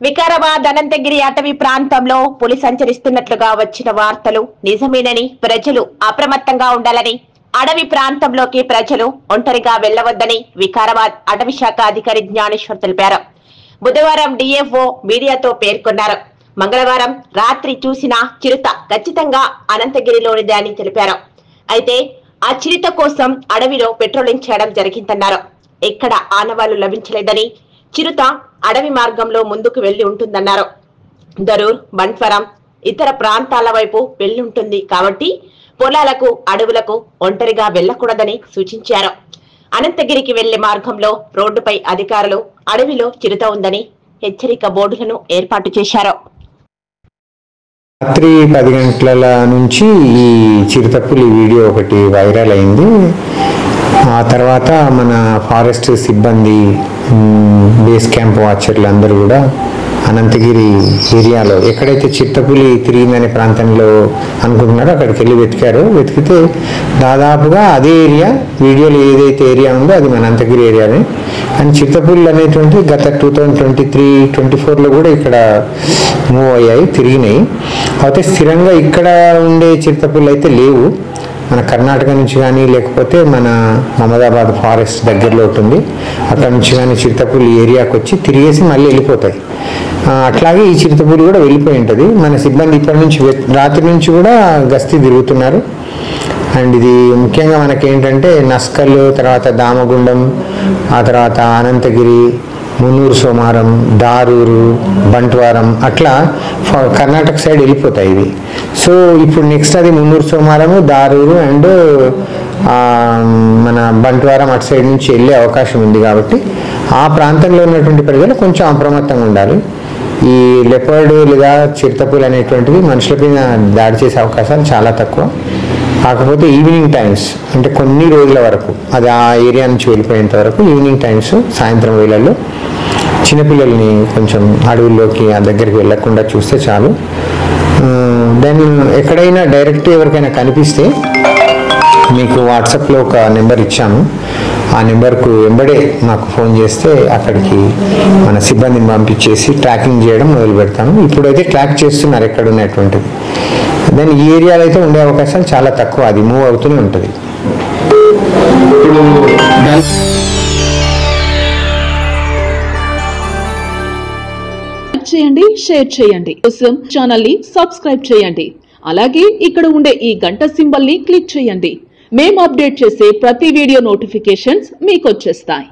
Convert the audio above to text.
వికారాబాద్ అనంతగిరి అటవీ ప్రాంతంలో పులి సంచరిస్తున్నట్లుగా వచ్చిన వార్తలు నిజమేనని ప్రజలు అప్రమత్తంగా ఉండాలని, అడవి ప్రాంతంలోకి ప్రజలు ఒంటరిగా వెళ్లవద్దని వికారాబాద్ అటవీ శాఖ అధికారి జ్ఞానేశ్వర్ తెలిపారు. బుధవారం డిఎఫ్ఓ మీడియాతో పేర్కొన్నారు. మంగళవారం రాత్రి చూసిన చిరుత ఖచ్చితంగా అనంతగిరిలోనిదే అని తెలిపారు. అయితే ఆ చిరుత కోసం అడవిలో పెట్రోలింగ్ చేయడం జరిగిందన్నారు. ఎక్కడ ఆనవాళ్లు లభించలేదని, చిరుత అడవి మార్గంలో ముందుకు వెళ్లి ఉంటుందన్నారు. దరూర్, బంట్వరం ఇతర ప్రాంతాల వైపు వెళ్లి ఉంటుంది కాబట్టి పొలాలకు, అడవులకు ఒంటరిగా వెళ్లకూడదని సూచించారు. అనంతగిరికి వెళ్లే మార్గంలో రోడ్డుపై అధికారులు అడవిలో చిరుత ఉందని హెచ్చరిక బోర్డులను ఏర్పాటు చేశారు. రాత్రి 10 గంటల నుంచి ఈ చిరుతపులి వీడియో ఒకటి వైరల్ అయింది. ఆ తర్వాత మన ఫారెస్ట్ సిబ్బంది, బేస్ క్యాంప్ వాచర్లు అందరూ కూడా అనంతగిరి ఏరియాలో ఎక్కడైతే చిరుతపులి తిరిగిందనే ప్రాంతంలో అనుకుంటున్నారో అక్కడికి వెళ్ళి వెతికారు. వెతికితే దాదాపుగా అదే ఏరియా, వీడియోలో ఏదైతే ఏరియా ఉందో అది మన అనంతగిరి ఏరియానే. అండ్ చిరుతపులు అనేటువంటి గత 2023-24లో కూడా ఇక్కడ మూవ్ అయ్యాయి, తిరిగినాయి. అయితే స్థిరంగా ఇక్కడ ఉండే చిరుతపులు అయితే లేవు. మన కర్ణాటక నుంచి కానీ, లేకపోతే మన మహమ్మదాబాద్ ఫారెస్ట్ దగ్గరలో ఉంటుంది, అక్కడ నుంచి కానీ చిరుతపులి ఏరియాకి వచ్చి తిరిగేసి మళ్ళీ వెళ్ళిపోతాయి. అట్లాగే ఈ చిరుతపులి కూడా వెళ్ళిపోయి ఉంటుంది. మన సిబ్బంది ఇప్పటి నుంచి రాత్రి నుంచి కూడా గస్తీ తిరుగుతున్నారు. అండ్ ఇది ముఖ్యంగా మనకేంటంటే నస్కల్, తర్వాత దామగుండం, ఆ తర్వాత అనంతగిరి, మున్నూరు సోమారం, దారూరు, బంట్వారం అట్లా కర్ణాటక సైడ్ వెళ్ళిపోతాయి ఇవి. సో ఇప్పుడు నెక్స్ట్ అది మున్నూరు సోమారము, దారూరు అండ్ మన బంట్వారం అటు సైడ్ నుంచి వెళ్ళే అవకాశం ఉంది. కాబట్టి ఆ ప్రాంతంలో ఉన్నటువంటి ప్రజలు కొంచెం అప్రమత్తంగా ఉండాలి. ఈ లెపర్డ్ లేదా చిరుతపులు అనేటువంటివి మనుషుల మీద దాడి చేసే అవకాశాలు చాలా తక్కువ. కాకపోతే ఈవినింగ్ టైమ్స్, అంటే కొన్ని రోజుల వరకు, అది ఆ ఏరియా నుంచి వెళ్ళిపోయేంత వరకు ఈవినింగ్ టైమ్స్, సాయంత్రం వేళల్లో చిన్నపిల్లల్ని కొంచెం అడవుల్లోకి ఆ దగ్గరికి వెళ్ళకుండా చూస్తే చాలు. దెన్ ఎక్కడైనా డైరెక్ట్ ఎవరికైనా కనిపిస్తే మీకు వాట్సాప్లో ఒక నెంబర్ ఇచ్చాము. ఆ నెంబర్కు వెంబడే మాకు ఫోన్ చేస్తే అక్కడికి మన సిబ్బందిని పంపించేసి ట్రాకింగ్ చేయడం మొదలు పెడతాము. ఇప్పుడైతే ట్రాక్ చేస్తున్నారు ఎక్కడ ఉన్నటువంటిది. దెన్ ఈ ఏరియాలో అయితే ఉండే అవకాశాలు చాలా తక్కువ, అది మూవ్ అవుతూనే ఉంటుంది. చేయండి, షేర్ చేయండి, కోసం ఛానల్ ని సబ్స్క్రైబ్ చేయండి. అలాగే ఇక్కడ ఉండే ఈ గంట సింబల్ ని క్లిక్ చేయండి. మేము అప్డేట్ చేసే ప్రతి వీడియో నోటిఫికేషన్స్ మీకు వచ్చేస్తాయి.